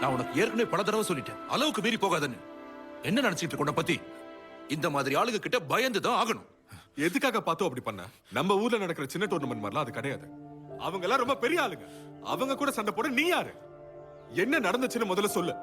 நான் உனக்கு ஏற்கனவே பல தடவை சொல்லிட்டேன், அளவுக்கு மீறி போகாதன்னு. என்ன நினைச்சிட்டு இருக்க உன்னை பத்தி? இந்த மாதிரி ஆளுங்க கிட்ட பயந்து தான் ஆகணும். எதுக்காக பார்த்தோம் அப்படி பண்ண? நம்ம ஊர்ல நடக்கிற சின்ன டோர்னமெண்ட் மாதிரிலாம் அது கிடையாது. அவங்க எல்லாம் ரொம்ப பெரிய ஆளுங்க. அவங்க கூட சண்டை போட நீ யாரு? என்ன நடந்துச்சுன்னு முதல்ல சொல்லு.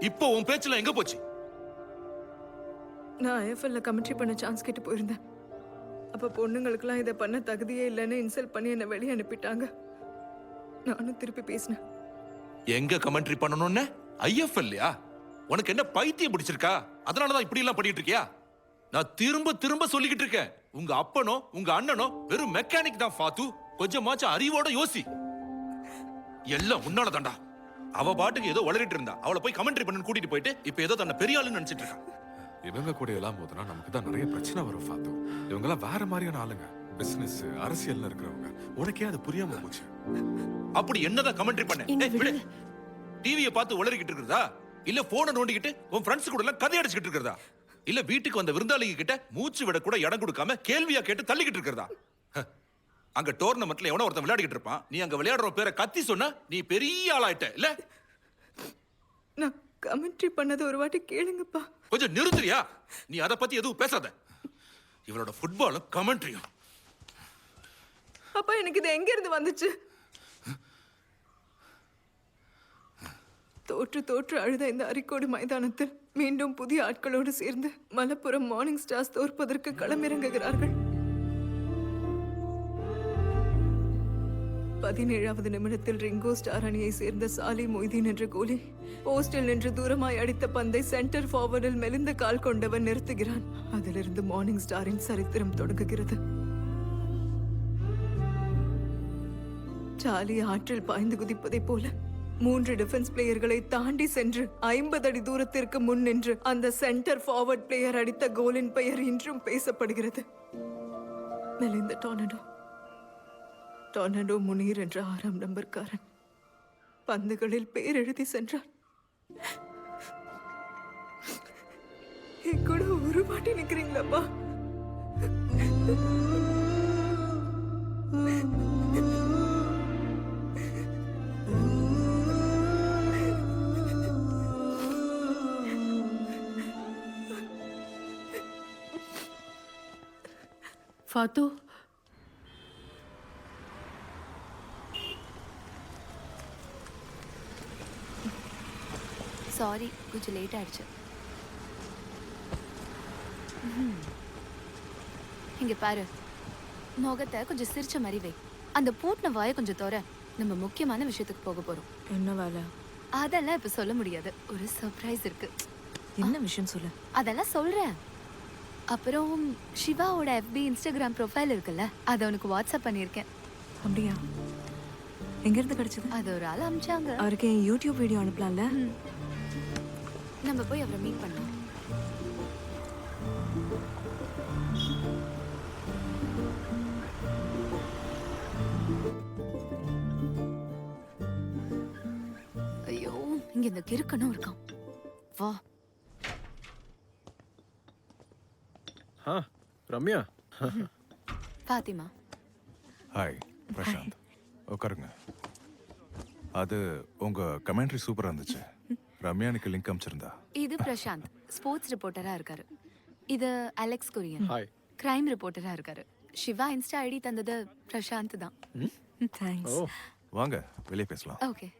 இப்போ உன் பேச்சுல எங்க போச்சு? நான் ஐஎஃப்எல்ல கமெண்ட்ரி பண்ண சான்ஸ் கேட்டு போயிருந்தேன். அப்ப பொண்ணுங்களுக்குலாம் இதை பண்ண தகுதியே இல்லைன்னு இன்சல்ட் பண்ணி என்னை வெளியே அனுப்பிட்டாங்க. நானும் திருப்பி பேசினேன். எங்க கமெண்ட்ரி பண்ணணும்னு? ஐஎஃப்எல்லையா? உனக்கு என்ன பைத்தியம் பிடிச்சிருக்கா? அதனாலதான் இப்படி எல்லாம் பண்ணிட்டு இருக்கியா? நான் திரும்ப திரும்ப சொல்லிக்கிட்டு இருக்கேன், உங்க அப்பனோ உங்க அண்ணனோ வெறும் மெக்கானிக் தான் ஃபாத்து. கொஞ்சமாச்சும் அறிவோட யோசி. எல்லாம் உன்னால தாண்டா. அவ பாட்டுக்கு ஏதோ வளரிட்டு இருந்தா, அவளை போய் கமெண்ட்ரி பண்ணு கூட்டிட்டு போயிட்டு இப்ப ஏதோ தன்னை பெரிய ஆளுன்னு நினைச்சிட்டு இருக்கான். இவங்க கூட எல்லாம் போதுனா நமக்கு தான் நிறைய பிரச்சனை வரும் ஃபாத்து. இவங்க எல்லாம் வேற மாதிரியான ஆளுங்க. பிசினஸ் அரசியல்ல இருக்கிறவங்க. உனக்கே அது புரியாம போச்சு. அப்படி என்னதான் கமெண்ட்ரி பண்ண? டிவியை பார்த்து உளறிக்கிட்டு இருக்கிறதா? இல்ல போனை நோண்டிக்கிட்டு உன் ஃப்ரெண்ட்ஸ் கூட எல்லாம் கதை அடிச்சுக்கிட்டு இருக்கிறதா? இல்ல வீட்டுக்கு வந்த விருந்தாளிங்க கிட்ட மூச்சு விட கூட இடம் கொடுக்காம கேள்வியா கேட்டு தள்ளிக்கிட்டு இருக்கிறதா? அங்க டோர்னமெண்ட்ல எவனோ ஒருத்தன் விளையாடிக்கிட்டு இருப்பான், நீ அங்க விளையாடுற பேரை கத்தி சொன்னா நீ பெரிய ஆளாயிட்ட இல்ல? நான் கமெண்ட்ரி பண்ணது ஒரு வாட்டி கேளுங்கப்பா. கொஞ்சம் நிறுத்துறியா? நீ அதை பத்தி எதுவும் பேசாத. இவரோட ஃபுட்பாலும் கமெண்ட்ரியும். அப்பா எனக்கு இது எங்க இருந்து வந்துச்சு? தோற்று தோற்று அழுத இந்த அரிக்கோடு மைதானத்தில் மீண்டும் புதிய ஆட்களோடு சேர்ந்து மலப்புரம் மார்னிங் ஸ்டார்ஸ் தோற்பதற்கு களமிறங்குகிறார்கள். 17வது நிமிடத்தில் ரிங்கோ ஸ்டார் அணியை சேர்ந்த சாலி மொய்தீன் என்ற கோலி போஸ்டில் நின்று தூரமாய் அடித்த பந்தை சென்டர் ஃபார்வர்டில் மெலிந்த கால் கொண்டவன் நிறுத்துகிறான். அதிலிருந்து மார்னிங் ஸ்டாரின் சரித்திரம் தொடங்குகிறது. சாலி ஆற்றில் பாய்ந்து குதிப்பதை போல 3 டிஃபென்ஸ் பிளேயர்களை தாண்டி சென்று 50 அடி தூரத்திற்கு முன் நின்று அந்த சென்டர் ஃபார்வர்ட் பிளேயர் அடித்த கோலின் பெயர் இன்றும் பேசப்படுகிறது. மெலிந்த டொர்னடோ முனீர் என்ற 6ஆம் நம்பர்காரன் பந்துகளில் பெயர் எழுதி சென்றான். என் கூட ஒரு வாட்டி நிக்கிறீங்களாப்பா? ஃபாத்து, சாரி, கொஞ்சம் லேட் ஆயிடுச்சு. இங்க பாரு, முகத்தை கொஞ்சம் சிரிச்ச மாதிரி வை. அந்த பூட்டின வாயை கொஞ்சம் தோற. நம்ம முக்கியமான விஷயத்துக்கு போக போறோம். என்ன வேலை? அதெல்லாம் இப்ப சொல்ல முடியாது. ஒரு சர்ப்ரைஸ் இருக்கு. என்ன விஷயம் சொல்லு. அதெல்லாம் சொல்றேன். அப்புறம் சிவாவோட FB இன்ஸ்டாகிராம் ப்ரொஃபைல் இருக்குல்ல, அதை உனக்கு வாட்ஸ்அப் பண்ணியிருக்கேன். அப்படியா? எங்க இருந்து கிடைச்சது? அது ஒரு ஆள் அனுப்பிச்சாங்க. அவருக்கு என் யூடியூப் வீடியோ அனுப்பலாம்ல? நம்ம போய் அவரை மீட் பண்ணலாம். ஐயோ, இங்க இந்த கிறுக்கனும் இருக்கான். வா. ரம்யா. பாத்திமா. ஹாய் பிரசாந்த், உட்காருங்க. அது உங்க கமெண்ட்ரி சூப்பரா இருந்துச்சு. ரம்யானுக்கு லிங்க் அனுப்பிச்சிருந்தா. இது பிரசாந்த், ஸ்போர்ட்ஸ் ரிப்போர்ட்டரா இருக்காரு. இது அலெக்ஸ் குரியன், ஹாய். கிரைம் ரிப்போர்ட்டரா இருக்காரு. சிவா இன்ஸ்டா ஐடி தந்தது பிரசாந்த் தான். தேங்க்ஸ். வாங்க வெளியே பேசலாம். ஓகே.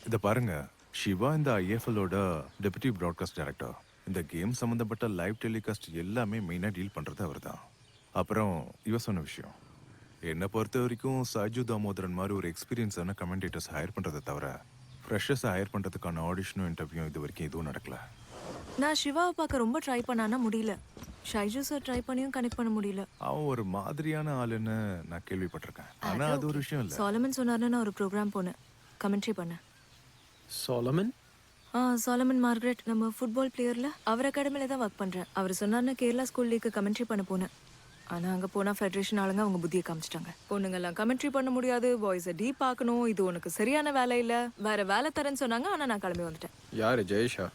இதை பாருங்க, சிவா இந்த IFLோட டெபுட்டி ப்ராட்காஸ்ட் டைரக்டர். இந்த கேம் சம்மந்தப்பட்ட லைவ் டெலிகாஸ்ட் எல்லாமே மெயினாக டீல் பண்ணுறது அவர் தான். அப்புறம் இவ சொன்ன விஷயம், என்னை பொறுத்த வரைக்கும் சாஜு தாமோதரன் மாதிரி ஒரு எக்ஸ்பீரியன்ஸான கமெண்டேட்டர்ஸ் ஹையர் பண்ணுறதை தவிர ஃப்ரெஷர்ஸை ஹையர் பண்ணுறதுக்கான ஆடிஷனும் இன்டர்வியூ இது வரைக்கும் எதுவும் நடக்கல. நான் சிவாவை பார்க்க ரொம்ப ட்ரை பண்ணானா முடியல. ஷைஜு சார் ட்ரை பண்ணியும் கனெக்ட் பண்ண முடியல. அவன் ஒரு மாதிரியான ஆளுன்னு நான் கேள்விப்பட்டிருக்கேன். ஆனால் அது ஒரு விஷயம் இல்லை. சாலமன் சொன்னார்னு நான் ஒரு ப்ரோக்ராம் போனேன், கமெண்ட்ரி பண்ணேன். சோலமன்? சாலமன் மார்கரெட், நம்ம ஃபுட்பால் பிளேயர்ல அவர் அகாடமில தான் ஒர்க் பண்றேன். அவர் சொன்னார்னு கேரளா ஸ்கூல் லீக்கு கமெண்ட்ரி பண்ண போனேன். ஆனா அங்க போனா ஃபெடரேஷன் ஆளுங்க அவங்க புத்தியை காமிச்சிட்டாங்க. பொண்ணுங்கெல்லாம் கமெண்ட்ரி பண்ண முடியாது, பாய்ஸை டீப் பார்க்கணும், இது உனக்கு சரியான வேலை இல்ல, வேற வேலை தரேன்னு சொன்னாங்க. ஆனா நான் கிளம்பி வந்துட்டேன். யாரு? ஜெயேஷா?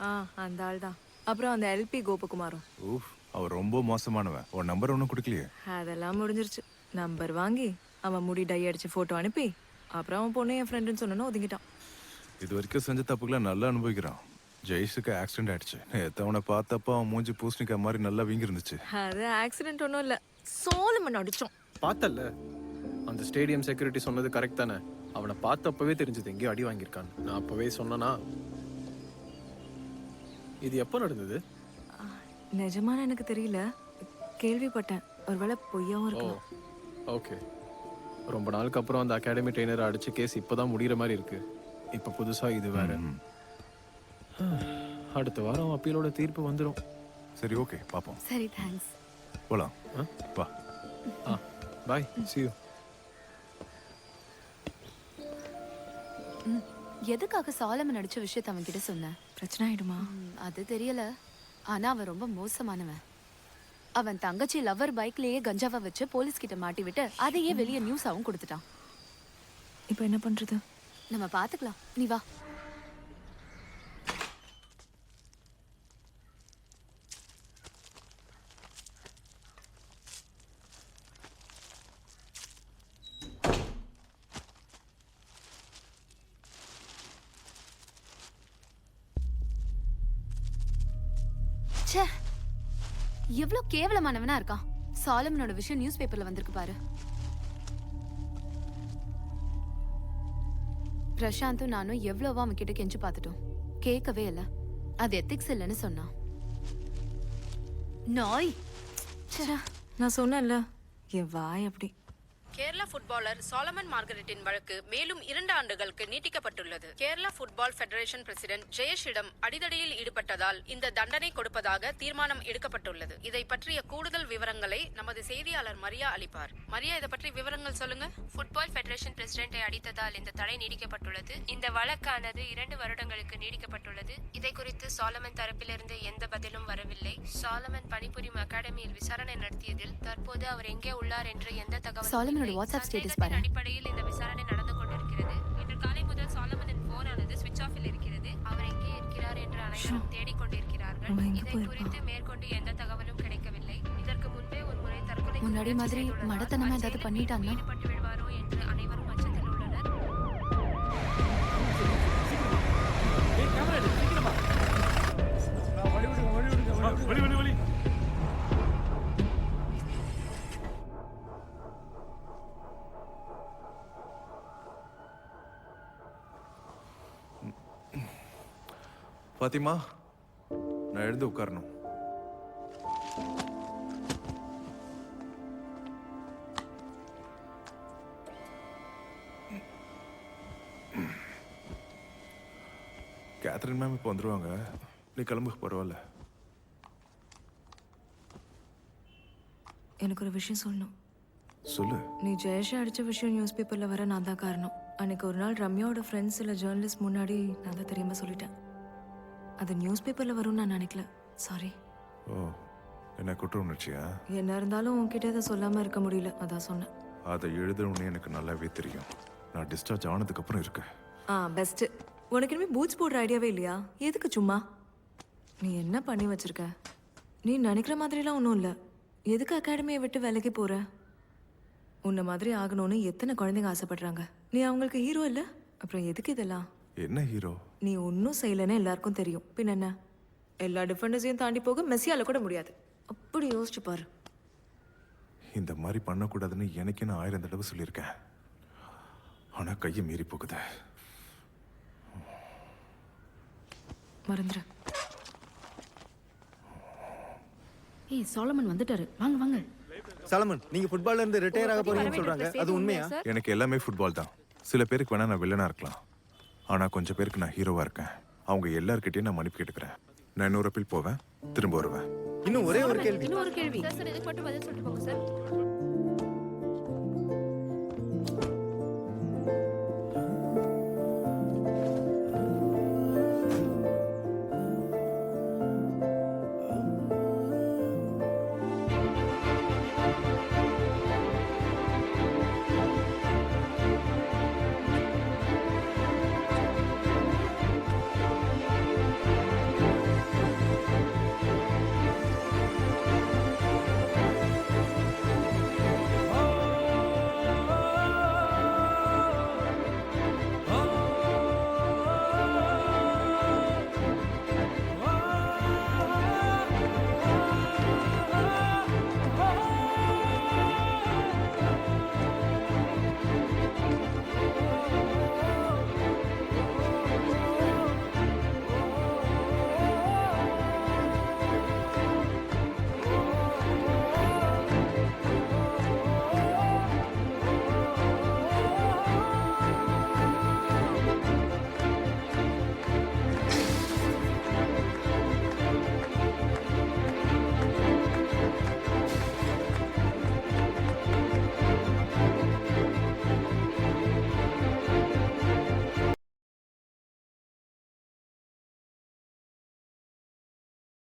அந்த ஆள் தான். அப்புறம் அந்த LP கோபகுமாரும். ஊஃப், அவர் ரொம்ப மோசமானவன். உன் நம்பர் ஒன்றும் கொடுக்கலையே. அதெல்லாம் முடிஞ்சிருச்சு. நம்பர் வாங்கி அவன் முடி டை அடிச்சு போட்டோ அனுப்பி அப்புறம் அவன் பொண்ணு என் ஃப்ரெண்டுன்னு சொன்னோன்னு ஒதுங்கிட்டான். இது வரைக்கும் செஞ்ச தப்புகளை நல்லா அனுபவிக்கிறான். ஜெய்ஸுக்கு ஆக்சிடென்ட் ஆயிடுச்சு. நேத்து அவனை பார்த்தப்ப அவன் மூஞ்சி பூசணிக்கா மாதிரி நல்லா வீங்கி இருந்துச்சு. அது ஆக்சிடென்ட் ஒன்றும் இல்லை, சோலமன் அடிச்சோம். பார்த்தல்ல, அந்த ஸ்டேடியம் செக்யூரிட்டி சொன்னது கரெக்ட் தானே? அவனை பார்த்தப்பவே தெரிஞ்சது எங்கேயோ அடி வாங்கியிருக்கான்னு. நான் அப்பவே சொன்னனா? இது எப்போ நடந்தது? நிஜமான எனக்கு தெரியல, கேள்விப்பட்டேன். ஒருவேளை பொய்யாவும் ஓ இருக்கலாம். ஓகே. ரொம்ப நாளுக்கு அப்புறம் அந்த அகாடமி ட்ரெயினரை அடிச்ச கேஸ் இப்போதான் முடிகிற மாதிரி இருக்கு. இப்போ புதுசா இது வேற. அடுத்த வாரம் அப்பீலோட தீர்ப்பு வந்துடும். சரி, ஓகே, பார்ப்போம். சரி, தேங்க்ஸ். போலாம். வா. பாய், see you. எதுக்காக சாலமன் அடிச்ச விஷயத்த அவன் கிட்ட சொன்ன? பிரச்சனை ஆயிடுமா? அது தெரியல. ஆனா அவன் ரொம்ப மோசமானவன். அவன் தங்கச்சி லவர் பைக்லயே கஞ்சாவை வச்சு போலீஸ் கிட்ட மாட்டி விட்டு அதையே வெளியே நியூஸாவும் கொடுத்துட்டான். இப்போ என்ன பண்றது? நம்ம பாத்துக்கலாம், நீ வா. ச்சே, எவ்வளவு கேவலமானவனா இருக்கான். சாலமனோட விஷயம் நியூஸ் பேப்பர்ல வந்திருக்கு பாரு. பிரசாந்தும் நானும் எவ்வளவோ அவன் கிட்ட கெஞ்சு பார்த்துட்டோம், கேட்கவே இல்லை. அது எத்திக்ஸ் இல்லைன்னு சொன்னான். நாய். ச்சே. நான் சொன்னேன்ல, என் வாய் அப்படி. கேரளா ஃபுட்பாலர் சாலமன் மார்கரெட்டின் வழக்கு மேலும் 2 ஆண்டுகளுக்கு நீட்டிக்கப்பட்டுள்ளது. கேரளா ஃபுட்பால் ஃபெடரேஷன் பிரசிடென்ட் ஜெயஷிடம் அடிதடியில் ஈடுபட்டதால் இந்த தண்டனை கொடுப்பதாக தீர்மானம் எடுக்கப்பட்டுள்ளது. இதை பற்றிய கூடுதல் விவரங்களை நமது செய்தியாளர் மரியா அளிப்பார். மரியா, இதை பற்றி விவரங்கள் சொல்லுங்க. ஃபுட்பால் ஃபெடரேஷன் பிரசிடென்ட்டை அடித்ததால் இந்த தடை நீடிக்கப்பட்டுள்ளது. இந்த வழக்கானது 2 வருடங்களுக்கு நீடிக்கப்பட்டுள்ளது. இதை குறித்து சாலமன் தரப்பிலிருந்து எந்த பதிலும் வரவில்லை. சாலமன் பணிபுரியும் அகாடமியில் விசாரணை நடத்தியதில் தற்போது அவர் எங்கே உள்ளார் என்ற எந்த தகவலும் வாட்ஸ்அப் ஸ்டேட்டஸ் பாரு. அடிப்படையில் இந்த விசாரணை நடந்து கொண்டிருக்கிறது. இன்று காலை முதல் சாலமனின் போனானது ஸ்விட்ச் ஆஃபில் இருக்கிறது. அவர் எங்கே இருக்கிறார் என்று அனைவரும் தேடிக்கொண்டிருக்கிறார்கள். இதை குறித்து மேற்கொண்டு எந்த தகவலும் கிடைக்கவில்லை. இதற்கு முன்பே ஒரு முறை தற்கொலை முன்னாடி மாதிரி மடத்தனமா ஏதாவது பண்ணிட்டான்னா ஈடுபட்டு விடுவாரோ என்று அனைவரும் அச்சத்தில் உள்ளனர். பாத்திமா, நான் எழுந்து உட்காரணும். கேத்ரின் மேம் இப்போ வந்துருவாங்க. நீ கிளம்பு, பரவாயில்ல. எனக்கு ஒரு விஷயம் சொல்லணும். சொல்லு. நீ ஜெயஷை அடிச்ச விஷயம் நியூஸ் பேப்பர்ல வர நான் தான் காரணம். அன்னைக்கு ஒரு நாள் ரம்யாவோட ஃப்ரெண்ட்ஸ் இல்லை ஜேர்னலிஸ்ட் முன்னாடி நான் தான் தெரியாம சொல்லிட்டேன். அது நியூஸ் பேப்பர்ல வரும்னு நான் நினைக்கல. சாரி. ஓ, என்ன குற்ற உணர்ச்சியா? என்ன இருந்தாலும் உன்கிட்ட இதை சொல்லாம இருக்க முடியல, அதான் சொன்னேன். அதை எழுதணும்னு எனக்கு நல்லாவே தெரியும். நான் டிஸ்சார்ஜ் ஆனதுக்கு அப்புறம் இருக்கு. பெஸ்ட். உனக்கு இனிமே பூட்ஸ் போடுற ஐடியாவே இல்லையா? எதுக்கு சும்மா? நீ என்ன பண்ணி வச்சிருக்க? நீ நினைக்கிற மாதிரிலாம் ஒன்றும் இல்லை. எதுக்கு அகாடமியை விட்டு விலகி போற? உன்னை மாதிரி ஆகணும்னு எத்தனை குழந்தைங்க ஆசைப்படுறாங்க. நீ அவங்களுக்கு ஹீரோ இல்லை, அப்புறம் எதுக்கு இதெல்லாம்? என்ன ஹீரோ? நீ ஒன்றும் செய்யலைன்னு எல்லாருக்கும் தெரியும். பின்ன என்ன? எல்லா டிஃபெண்டர்ஸையும் தாண்டி போக மெஸ்ஸியால கூட முடியாது. அப்படி யோசிச்சு பாரு. இந்த மாதிரி பண்ணக்கூடாதுன்னு எனக்கு நான் 1000 தடவை சொல்லியிருக்கேன். ஆனா கையை மீறி போகுது. மறந்துரு. ஏய், சாலமன் வந்துட்டாரு. வாங்க வாங்க. சாலமன், நீங்க ஃபுட்பால்ல இருந்து ரிட்டையர் ஆக போறீங்கன்னு சொல்றாங்க. அது உண்மையா? எனக்கு எல்லாமே ஃபுட்பால் தான். சில பேருக்கு வேணா நான் வில்லனா இருக்கலாம், ஆனா கொஞ்சம் பேருக்கு நான் ஹீரோவா இருக்கேன். அவங்க எல்லார்கிட்டயும் நான் மன்னிப்பு கேட்டுக்கிறேன். நான் இன்னொரு அப்பீல் போவேன், திரும்ப வருவேன். இன்னும் ஒரே ஒரு கேள்வி. இன்னொரு கேள்வி. சார், இதுக்கு மட்டும் பதில் சொல்லிட்டு போங்க சார்.